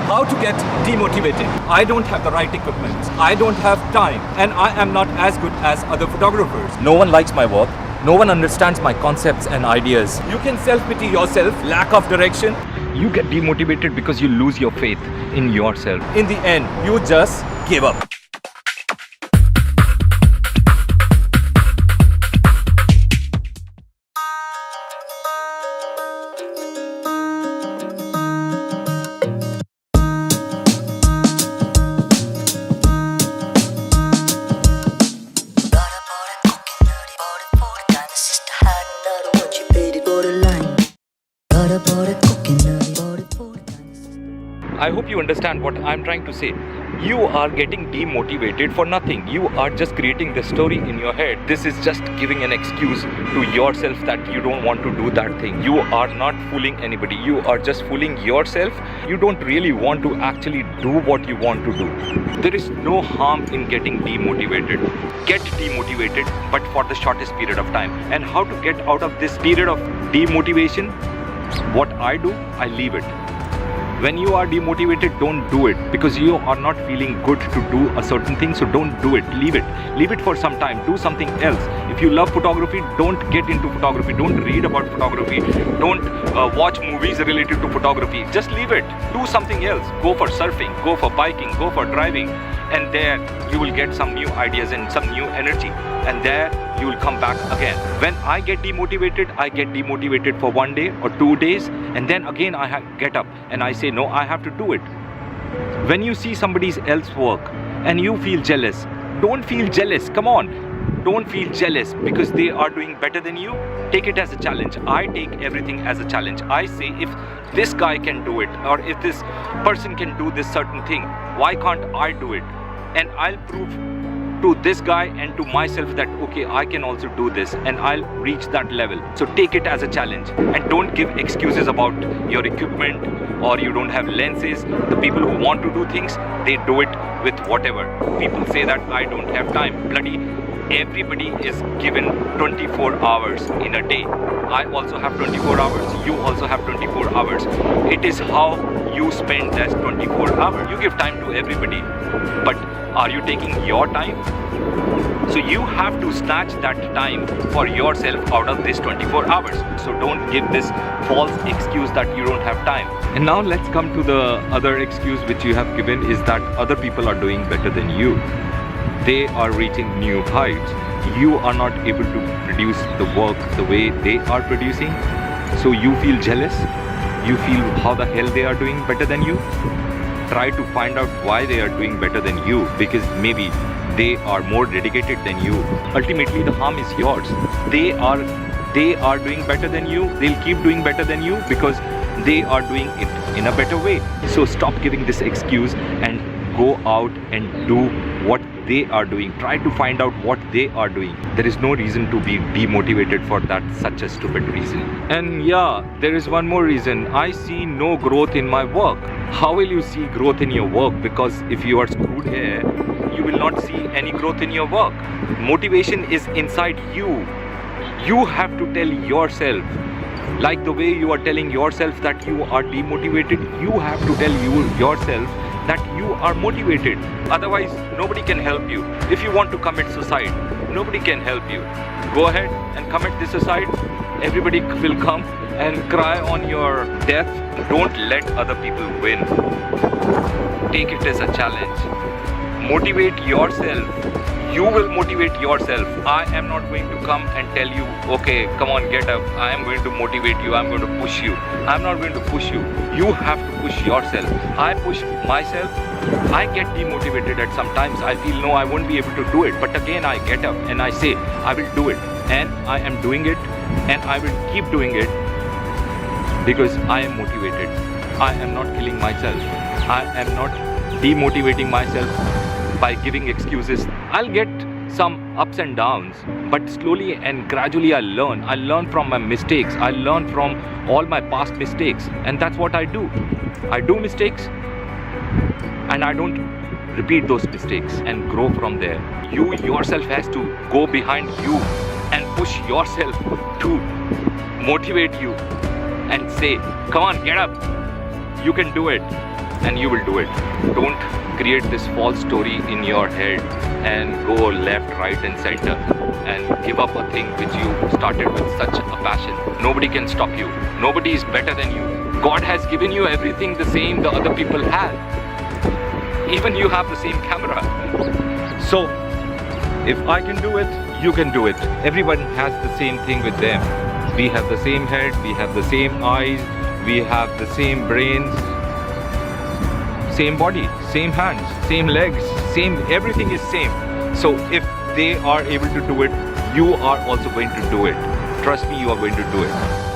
How to get demotivated? I don't have the right equipment. I don't have time, and I am not as good as other photographers. No one likes my work. No one understands my concepts and ideas. You can self-pity yourself, lack of direction. You get demotivated because you lose your faith in yourself. In the end, you just give up. I hope you understand what I'm trying to say. You are getting demotivated for nothing. You are just creating the story in your head. This is just giving an excuse to yourself that you don't want to do that thing. You are not fooling anybody. You are just fooling yourself. You don't really want to actually do what you want to do. There is no harm in getting demotivated. Get demotivated, but for the shortest period of time. And how to get out of this period of demotivation? What I do, I leave it. When you are demotivated, don't do it because you are not feeling good to do a certain thing. So don't do it. Leave it. Leave it for some time. Do something else. If you love photography, don't get into photography. Don't read about photography. Don't watch movies related to photography. Just leave it. Do something else. Go for surfing. Go for biking. Go for driving. And there you will get some new ideas and some new energy. And there you will come back again. When I get demotivated for 1 day or 2 days, and then again I get up and I say, no, I have to do it. When you see somebody else's work and you feel jealous, don't feel jealous. Come on. Don't feel jealous because they are doing better than you. Take it as a challenge. I take everything as a challenge. I say, if this guy can do it, or if this person can do this certain thing, why can't I do it? And I'll prove to this guy and to myself that okay, I can also do this, and I'll reach that level. So take it as a challenge and don't give excuses about your equipment or you don't have lenses. The people who want to do things, they do it with whatever. People say that I don't have time. Bloody everybody is given 24 hours in a day. I also have 24 hours. You also have 24 hours. It is how you spend that 24 hours. You give time to everybody, but are you taking your time? So you have to snatch that time for yourself out of this 24 hours. So don't give this false excuse that you don't have time. And now let's come to the other excuse which you have given, is that other people are doing better than you. They are reaching new heights. You are not able to produce the work the way they are producing. So you feel jealous. You feel how the hell they are doing better than you. Try to find out why they are doing better than you, because maybe they are more dedicated than you. Ultimately, the harm is yours. They are doing better than you. They'll keep doing better than you because they are doing it in a better way. So stop giving this excuse and go out and do what they are doing. Try to find out what they are doing. There is no reason to be demotivated for that such a stupid reason. And yeah, there is one more reason. I see no growth in my work. How will you see growth in your work? Because if you are screwed here, you will not see any growth in your work. Motivation is inside you. You have to tell yourself, like the way you are telling yourself that you are demotivated, you have to tell yourself that you are motivated. Otherwise, nobody can help you. If you want to commit suicide, nobody can help you. Go ahead and commit this suicide. Everybody will come and cry on your death. Don't let other people win. Take it as a challenge. Motivate yourself. You will motivate yourself. I am not going to come and tell you, okay, come on, get up. I am going to motivate you. I'm going to push you. I'm not going to push you. You have to push yourself. I push myself. I get demotivated at some times. I feel, no, I won't be able to do it. But again, I get up and I say, I will do it. And I am doing it. And I will keep doing it because I am motivated. I am not killing myself. I am not demotivating myself by giving excuses. I'll get some ups and downs, but slowly and gradually I learn. I learn from my mistakes. I learn from all my past mistakes, and that's what I do. I do mistakes and I don't repeat those mistakes and grow from there. You yourself has to go behind you and push yourself to motivate you and say, come on, get up, you can do it, and you will do it. Don't create this false story in your head and go left, right and center and give up a thing which you started with such a passion. Nobody can stop you. Nobody is better than you. God has given you everything the same the other people have. Even you have the same camera. So if I can do it, you can do it. Everyone has the same thing with them. We have the same head, we have the same eyes, we have the same brains, same body, same hands, same legs, same, everything is same. So if they are able to do it, you are also going to do it. Trust me, you are going to do it.